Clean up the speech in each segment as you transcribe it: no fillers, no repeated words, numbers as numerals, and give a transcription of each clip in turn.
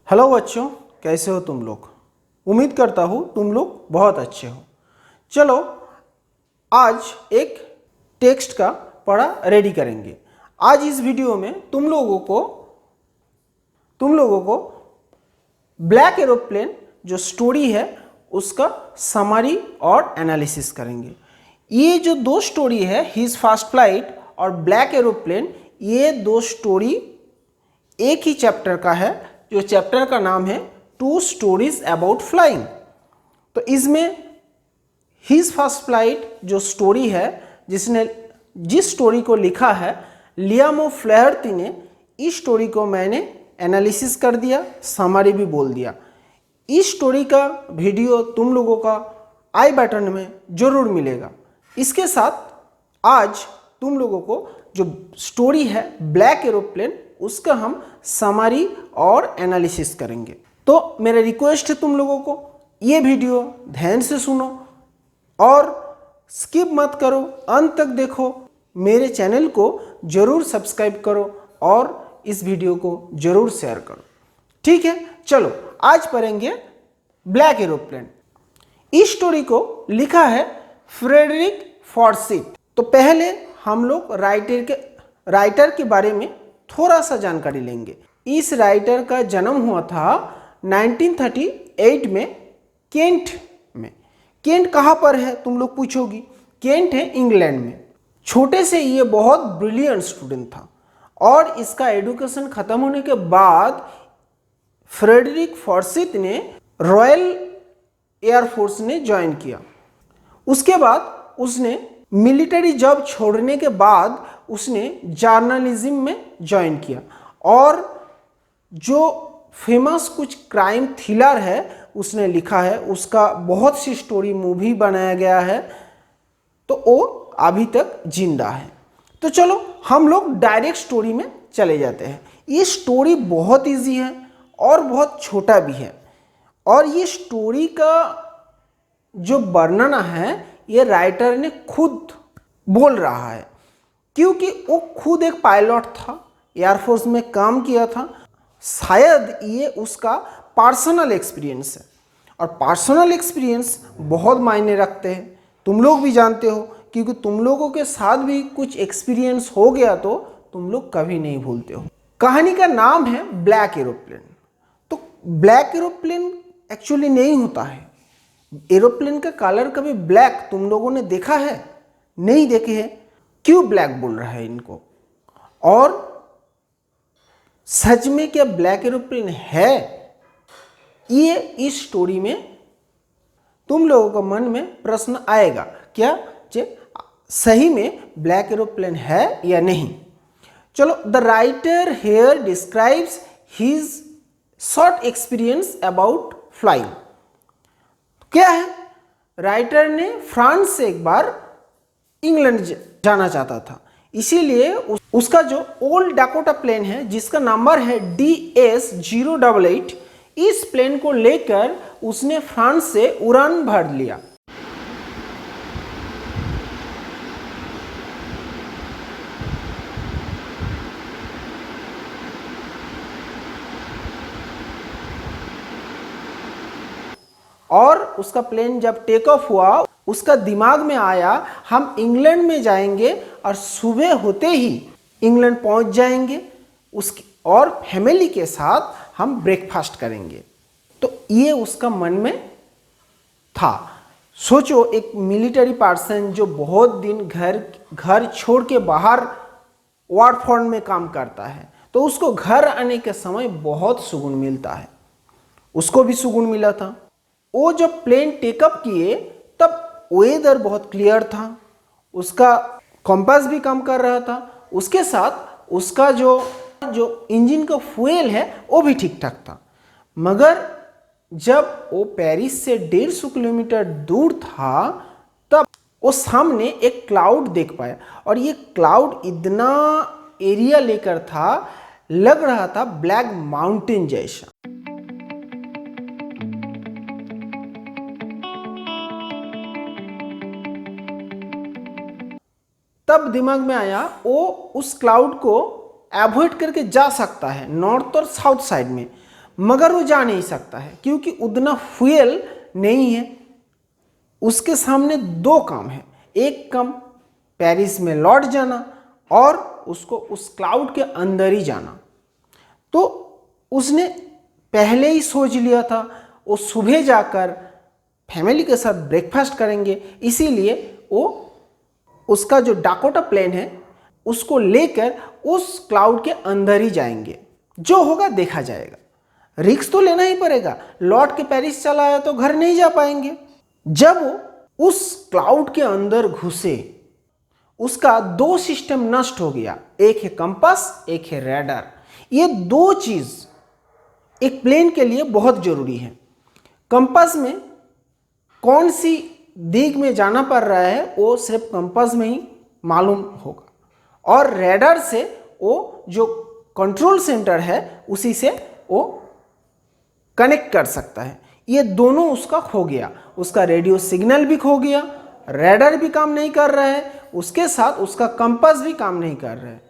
Hello बच्चों, कैसे हो तुम लोग। उम्मीद करता हूँ तुम लोग बहुत अच्छे हो। चलो आज एक टेक्स्ट का पढ़ा रेडी करेंगे। आज इस वीडियो में तुम लोगों को ब्लैक एरोप्लेन जो स्टोरी है उसका समरी और एनालिसिस करेंगे। ये जो दो स्टोरी है, हिज फर्स्ट फ्लाइट और ब्लैक एरोप्लेन, ये दो स्टोरी एक ही चैप्टर का है, जो चैप्टर का नाम है टू स्टोरीज अबाउट फ्लाइंग। तो इसमें हिज फर्स्ट फ्लाइट जो स्टोरी है, जिस स्टोरी को लिखा है लियाम फ्लेहर्टी ने, इस स्टोरी को मैंने एनालिसिस कर दिया, समरी भी बोल दिया। इस स्टोरी का वीडियो तुम लोगों का आई बटन में जरूर मिलेगा। इसके साथ आज तुम लोगों को जो स्टोरी है ब्लैक एरोप्लेन, उसका हम समरी और एनालिसिस करेंगे। तो मेरा रिक्वेस्ट है तुम लोगों को, ये वीडियो ध्यान से सुनो और स्किप मत करो, अंत तक देखो। मेरे चैनल को जरूर सब्सक्राइब करो और इस वीडियो को जरूर शेयर करो। ठीक है, चलो आज पढ़ेंगे ब्लैक एरोप्लेन। इस स्टोरी को लिखा है फ्रेडरिक फॉर्सिथ। तो पहले हम लोग राइटर के बारे में थोड़ा सा जानकारी लेंगे। इस राइटर का जन्म हुआ था 1938 में केंट में। केंट कहाँ पर है तुम लोग पूछोगी। केंट है इंग्लैंड में। छोटे से ये बहुत ब्रिलियंट स्टूडेंट था और इसका एजुकेशन खत्म होने के बाद फ्रेडरिक फॉर्सिथ ने रॉयल एयरफोर्स ने ज्वाइन किया। उसके बाद उसने मिलिट्री जॉब छोड़ने के बाद उसने जर्नलिज्म में ज्वाइन किया और जो फेमस कुछ क्राइम थ्रिलर है उसने लिखा है। उसका बहुत सी स्टोरी मूवी बनाया गया है, तो वो अभी तक जिंदा है। तो चलो हम लोग डायरेक्ट स्टोरी में चले जाते हैं। ये स्टोरी बहुत इजी है और बहुत छोटा भी है, और ये स्टोरी का जो वर्णन है ये राइटर ने खुद बोल रहा है, क्योंकि वो खुद एक पायलट था, एयरफोर्स में काम किया था। शायद ये उसका पर्सनल एक्सपीरियंस है, और पर्सनल एक्सपीरियंस बहुत मायने रखते हैं। तुम लोग भी जानते हो, क्योंकि तुम लोगों के साथ भी कुछ एक्सपीरियंस हो गया तो तुम लोग कभी नहीं भूलते हो। कहानी का नाम है ब्लैक एरोप्लेन। तो ब्लैक एरोप्लेन एक्चुअली नहीं होता है। एरोप्लेन का कलर कभी ब्लैक तुम लोगों ने देखा है? नहीं देखे हैं। क्यों ब्लैक बोल रहा है इनको? और सच में क्या ब्लैक एरोप्लेन है? ये इस स्टोरी में तुम लोगों के मन में प्रश्न आएगा, क्या सही में ब्लैक एरोप्लेन है या नहीं। चलो, the writer here describes his short experience about flying. क्या है, राइटर ने फ्रांस से एक बार इंग्लैंड जाना चाहता था, इसीलिए उसका जो ओल्ड डाकोटा प्लेन है जिसका नंबर है DS-088, इस प्लेन को लेकर उसने फ्रांस से उड़ान भर लिया। और उसका प्लेन जब टेक ऑफ हुआ, उसका दिमाग में आया हम इंग्लैंड में जाएंगे और सुबह होते ही इंग्लैंड पहुंच जाएंगे, उसकी और फैमिली के साथ हम ब्रेकफास्ट करेंगे। तो ये उसका मन में था। सोचो, एक मिलिट्री पर्सन जो बहुत दिन घर छोड़ के बाहर वॉरफ्रंट में काम करता है, तो उसको घर आने के समय बहुत सुकून मिलता है। उसको भी सुकून मिला था। वो जब प्लेन टेकअप किए तब वेदर बहुत क्लियर था, उसका कंपास भी काम कर रहा था, उसके साथ उसका जो इंजन का फ्यूल है वो भी ठीक ठाक था। मगर जब वो पेरिस से 150 किलोमीटर दूर था, तब वो सामने एक क्लाउड देख पाया, और ये क्लाउड इतना एरिया लेकर था, लग रहा था ब्लैक माउंटेन जैसा। तब दिमाग में आया वो उस क्लाउड को अवॉइड करके जा सकता है नॉर्थ और साउथ साइड में, मगर वो जा नहीं सकता है क्योंकि उतना फ्यूल नहीं है। उसके सामने दो काम है, एक काम पेरिस में लौट जाना और उसको उस क्लाउड के अंदर ही जाना। तो उसने पहले ही सोच लिया था वो सुबह जाकर फैमिली के साथ ब्रेकफास्ट करेंगे, इसीलिए वो उसका जो डाकोटा प्लेन है उसको लेकर उस क्लाउड के अंदर ही जाएंगे। जो होगा देखा जाएगा, रिस्क तो लेना ही पड़ेगा। लौट के पेरिस चला आया तो घर नहीं जा पाएंगे। जब वो उस क्लाउड के अंदर घुसे, उसका दो सिस्टम नष्ट हो गया, एक है कंपास, एक है रडार। ये दो चीज एक प्लेन के लिए बहुत जरूरी है। कंपास में कौन सी दिग में जाना पड़ रहा है वो सिर्फ कंपास में ही मालूम होगा, और रडार से वो जो कंट्रोल सेंटर है उसी से वो कनेक्ट कर सकता है। ये दोनों उसका खो गया, उसका रेडियो सिग्नल भी खो गया, रडार भी काम नहीं कर रहा है, उसके साथ उसका कंपास भी काम नहीं कर रहा है।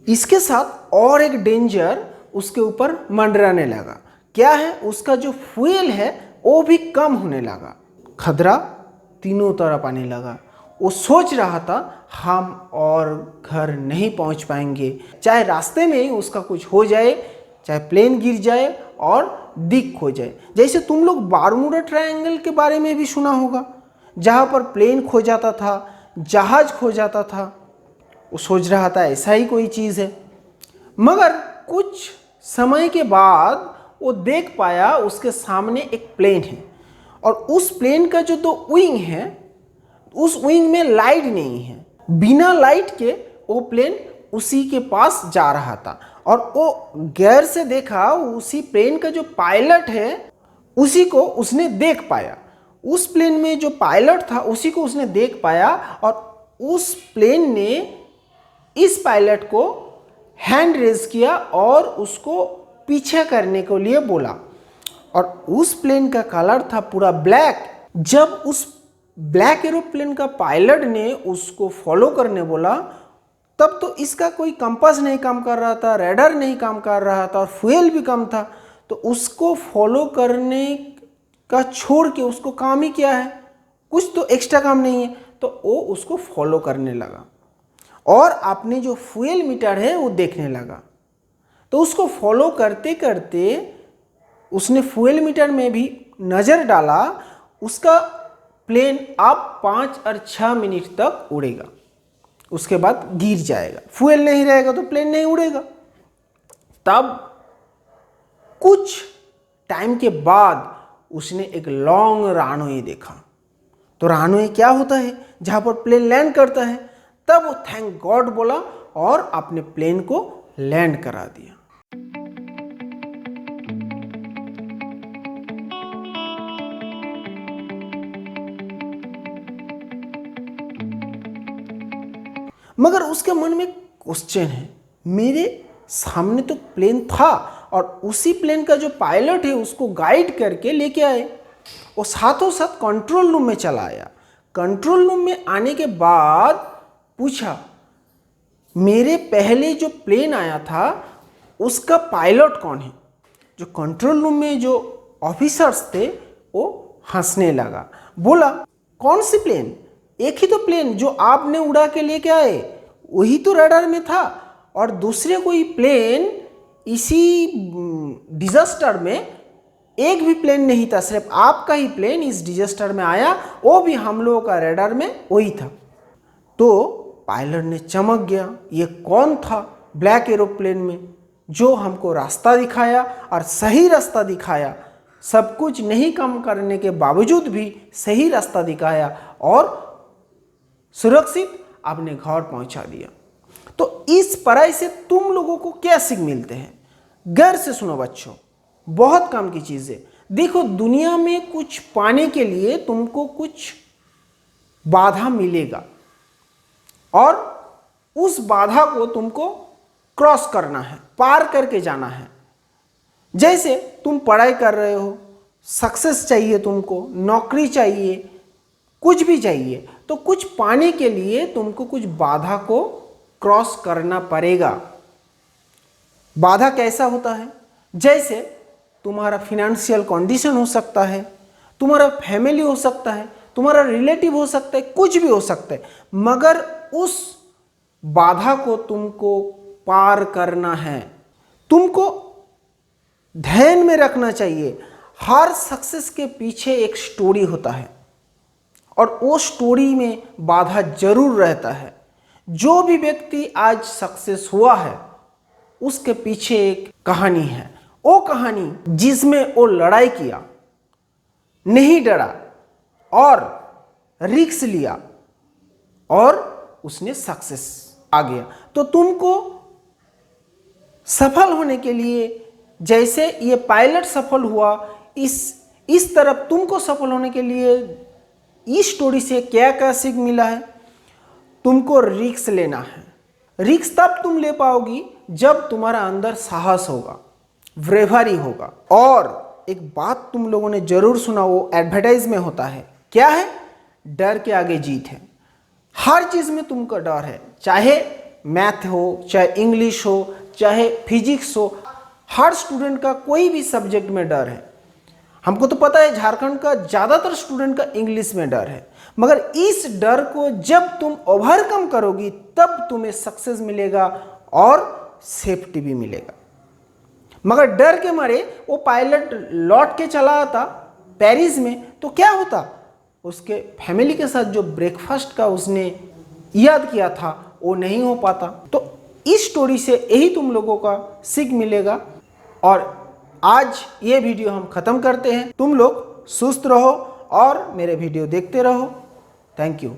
इसके साथ और एक डेंजर उसके ऊपर मंडराने लगा। क्या है? उसका जो फ्यूल है वो भी कम होने लगा। खतरा तीनों तरफ आने लगा। वो सोच रहा था हम और घर नहीं पहुंच पाएंगे, चाहे रास्ते में ही उसका कुछ हो जाए, चाहे प्लेन गिर जाए और दिख खो जाए। जैसे तुम लोग बारमूडा ट्रायंगल के बारे में भी सुना होगा, जहाँ पर प्लेन खो जाता था, जहाज खो जाता था। वो सोच रहा था ऐसा ही कोई चीज़ है, मगर कुछ समय के बाद वो देख पाया उसके सामने एक प्लेन है, और उस प्लेन का जो दो विंग है, उस विंग में लाइट नहीं है। बिना लाइट के वो प्लेन उसी के पास जा रहा था, और वो गैर से देखा उसी प्लेन का जो पायलट है उसी को उसने देख पाया। उस प्लेन में जो पायलट था उसी को उसने देख पाया, और उस प्लेन ने इस पायलट को हैंड रेज किया और उसको पीछे करने के लिए बोला। और उस प्लेन का कलर था पूरा ब्लैक। जब उस ब्लैक एरोप्लेन का पायलट ने उसको फॉलो करने बोला, तब तो इसका कोई कंपास नहीं काम कर रहा था, रडार नहीं काम कर रहा था, और फ्यूल भी कम था। तो उसको फॉलो करने का छोड़ के उसको काम ही क्या है, कुछ तो एक्स्ट्रा काम नहीं है। तो वो उसको फॉलो करने लगा और अपने जो फ्यूल मीटर है वो देखने लगा। तो उसको फॉलो करते करते उसने फ्यूल मीटर में भी नज़र डाला। उसका प्लेन अब 5 और 6 मिनट तक उड़ेगा, उसके बाद गिर जाएगा। फ्यूल नहीं रहेगा तो प्लेन नहीं उड़ेगा। तब कुछ टाइम के बाद उसने एक लॉन्ग रनवे देखा। तो रनवे क्या होता है? जहाँ पर प्लेन लैंड करता है। तब वो थैंक गॉड बोला और अपने प्लेन को लैंड करा दिया। मगर उसके मन में क्वेश्चन है, मेरे सामने तो प्लेन था और उसी प्लेन का जो पायलट है उसको गाइड करके लेके आए। वो साथों साथ कंट्रोल रूम में चला आया। कंट्रोल रूम में आने के बाद पूछा, मेरे पहले जो प्लेन आया था उसका पायलट कौन है? जो कंट्रोल रूम में जो ऑफिसर्स थे वो हंसने लगा। बोला, कौन सी प्लेन? एक ही तो प्लेन जो आपने उड़ा के लेके आए वही तो रडार में था, और दूसरे कोई प्लेन इसी डिजास्टर में एक भी प्लेन नहीं था, सिर्फ आपका ही प्लेन इस डिजास्टर में आया, वो भी हम लोगों का रडार में वही था। तो पायलट ने चमक गया, ये कौन था ब्लैक एरोप्लेन में जो हमको रास्ता दिखाया और सही रास्ता दिखाया, सब कुछ नहीं कम करने के बावजूद भी सही रास्ता दिखाया और सुरक्षित अपने घर पहुंचा दिया। तो इस पढ़ाई से तुम लोगों को क्या सीख मिलते हैं? गौर से सुनो बच्चों, बहुत काम की चीज़ है। देखो, दुनिया में कुछ पाने के लिए तुमको कुछ बाधा मिलेगा और उस बाधा को तुमको क्रॉस करना है, पार करके जाना है। जैसे तुम पढ़ाई कर रहे हो, सक्सेस चाहिए तुमको, नौकरी चाहिए, कुछ भी चाहिए, तो कुछ पाने के लिए तुमको कुछ बाधा को क्रॉस करना पड़ेगा। बाधा कैसा होता है? जैसे तुम्हारा फिनेंशियल कंडीशन हो सकता है, तुम्हारा फैमिली हो सकता है, तुम्हारा रिलेटिव हो सकता है, कुछ भी हो सकता है, मगर उस बाधा को तुमको पार करना है। तुमको ध्यान में रखना चाहिए, हर सक्सेस के पीछे एक स्टोरी होता है और वो स्टोरी में बाधा जरूर रहता है। जो भी व्यक्ति आज सक्सेस हुआ है उसके पीछे एक कहानी है। वो कहानी जिसमें वो लड़ाई किया, नहीं डरा और रिस्क लिया और उसने सक्सेस आ गया। तो तुमको सफल होने के लिए, जैसे ये पायलट सफल हुआ, इस तरफ तुमको सफल होने के लिए इस स्टोरी से क्या क्या सीख मिला है? तुमको रिस्क लेना है। रिस्क तब तुम ले पाओगी जब तुम्हारा अंदर साहस होगा, ब्रेवरी होगा। और एक बात तुम लोगों ने जरूर सुना, वो एडवर्टाइज में होता है, क्या है? डर के आगे जीत है। हर चीज में तुमको डर है, चाहे मैथ हो, चाहे इंग्लिश हो, चाहे फिजिक्स हो। हर स्टूडेंट का कोई भी सब्जेक्ट में डर है। हमको तो पता है झारखंड का ज़्यादातर स्टूडेंट का इंग्लिश में डर है, मगर इस डर को जब तुम ओवरकम करोगी तब तुम्हें सक्सेस मिलेगा और सेफ्टी भी मिलेगा। मगर डर के मारे वो पायलट लौट के चला आता पेरिस में, तो क्या होता? उसके फैमिली के साथ जो ब्रेकफास्ट का उसने याद किया था वो नहीं हो पाता। तो इस स्टोरी से यही तुम लोगों का सीख मिलेगा। और आज ये वीडियो हम ख़त्म करते हैं। तुम लोग सुस्त रहो और मेरे वीडियो देखते रहो। Thank you.